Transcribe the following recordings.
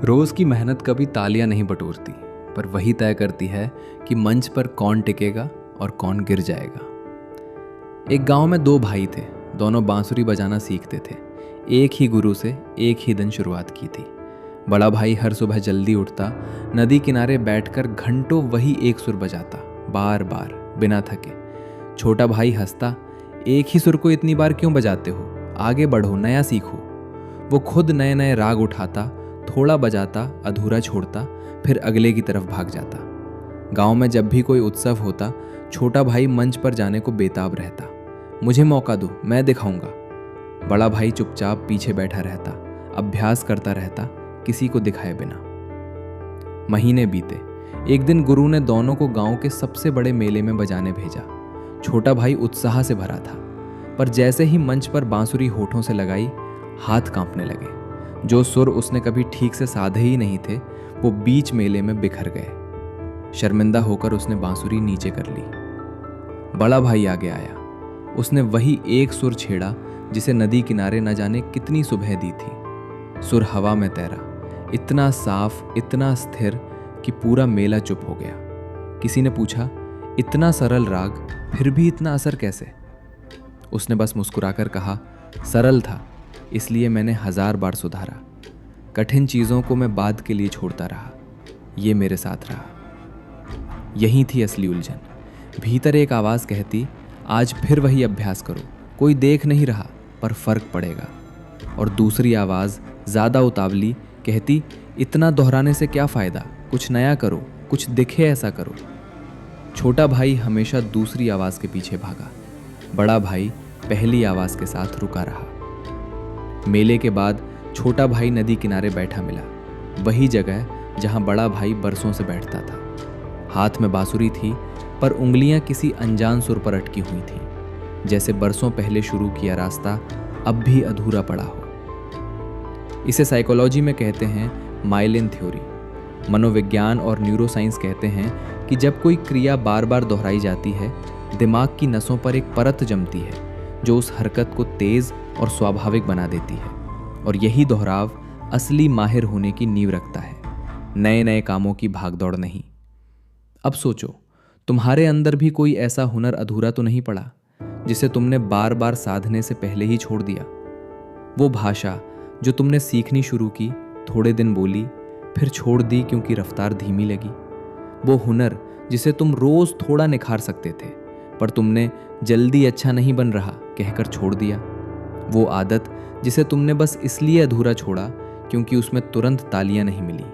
रोज की मेहनत कभी तालियां नहीं बटोरती, पर वही तय करती है कि मंच पर कौन टिकेगा और कौन गिर जाएगा। एक गांव में दो भाई थे। दोनों बांसुरी बजाना सीखते थे। एक ही गुरु से एक ही दिन शुरुआत की थी। बड़ा भाई हर सुबह जल्दी उठता, नदी किनारे बैठकर घंटों वही एक सुर बजाता, बार बार बिना थके। छोटा भाई हंसता, एक ही सुर को इतनी बार क्यों बजाते हो, आगे बढ़ो, नया सीखो। वो खुद नए नए राग उठाता, थोड़ा बजाता, अधूरा छोड़ता, फिर अगले की तरफ भाग जाता। गांव में जब भी कोई उत्सव होता, छोटा भाई मंच पर जाने को बेताब रहता। मुझे मौका दो, मैं दिखाऊंगा। बड़ा भाई चुपचाप पीछे बैठा रहता, अभ्यास करता रहता, किसी को दिखाए बिना। महीने बीते। एक दिन गुरु ने दोनों को गांव के सबसे बड़े मेले में बजाने भेजा। छोटा भाई उत्साह से भरा था, पर जैसे ही मंच पर बांसुरी होठों से लगाई, हाथ कांपने लगे। जो सुर उसने कभी ठीक से साधे ही नहीं थे, वो बीच मेले में बिखर गए। शर्मिंदा होकर उसने बांसुरी नीचे कर ली। बड़ा भाई आगे आया। उसने वही एक सुर छेड़ा जिसे नदी किनारे न जाने कितनी सुबह दी थी। सुर हवा में तैरा, इतना साफ, इतना स्थिर कि पूरा मेला चुप हो गया। किसी ने पूछा, इतना सरल राग, फिर भी इतना असर कैसे? उसने बस मुस्कुराकर कहा, सरल था, इसलिए मैंने 1000 बार सुधारा। कठिन चीज़ों को मैं बाद के लिए छोड़ता रहा, ये मेरे साथ रहा। यही थी असली उलझन। भीतर एक आवाज़ कहती, आज फिर वही अभ्यास करो, कोई देख नहीं रहा पर फर्क पड़ेगा। और दूसरी आवाज़, ज़्यादा उतावली, कहती, इतना दोहराने से क्या फ़ायदा, कुछ नया करो, कुछ दिखे ऐसा करो। छोटा भाई हमेशा दूसरी आवाज़ के पीछे भागा। बड़ा भाई पहली आवाज़ के साथ रुका रहा। मेले के बाद छोटा भाई नदी किनारे बैठा मिला, वही जगह जहां बड़ा भाई बरसों से बैठता था। हाथ में बांसुरी थी, पर उंगलियां किसी अनजान सुर पर अटकी हुई थीं, जैसे बरसों पहले शुरू किया रास्ता अब भी अधूरा पड़ा हो। इसे साइकोलॉजी में कहते हैं माइलिन थ्योरी। मनोविज्ञान और न्यूरोसाइंस कहते हैं कि जब कोई क्रिया बार बार दोहराई जाती है, दिमाग की नसों पर एक परत जमती है जो उस हरकत को तेज और स्वाभाविक बना देती है। और यही दोहराव असली माहिर होने की नींव रखता है, नए नए कामों की भागदौड़ नहीं। अब सोचो, तुम्हारे अंदर भी कोई ऐसा हुनर अधूरा तो नहीं पड़ा जिसे तुमने बार बार साधने से पहले ही छोड़ दिया? वो भाषा जो तुमने सीखनी शुरू की, थोड़े दिन बोली, फिर छोड़ दी क्योंकि रफ्तार धीमी लगी। वो हुनर जिसे तुम रोज थोड़ा निखार सकते थे, पर तुमने जल्दी अच्छा नहीं बन रहा कहकर छोड़ दिया। वो आदत जिसे तुमने बस इसलिए अधूरा छोड़ा क्योंकि उसमें तुरंत तालियां नहीं मिली।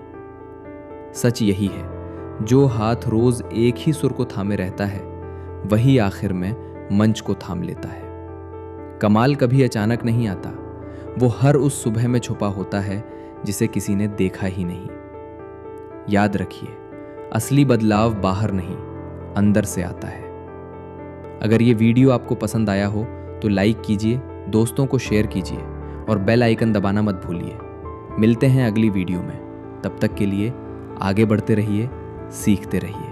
सच यही है, जो हाथ रोज एक ही सुर को थामे रहता है, वही आखिर में मंच को थाम लेता है। कमाल कभी अचानक नहीं आता, वो हर उस सुबह में छुपा होता है जिसे किसी ने देखा ही नहीं। याद रखिए, असली बदलाव बाहर नहीं, अंदर से आता है। अगर ये वीडियो आपको पसंद आया हो तो लाइक कीजिए, दोस्तों को शेयर कीजिए और बेल आइकन दबाना मत भूलिए। मिलते हैं अगली वीडियो में। तब तक के लिए आगे बढ़ते रहिए, सीखते रहिए।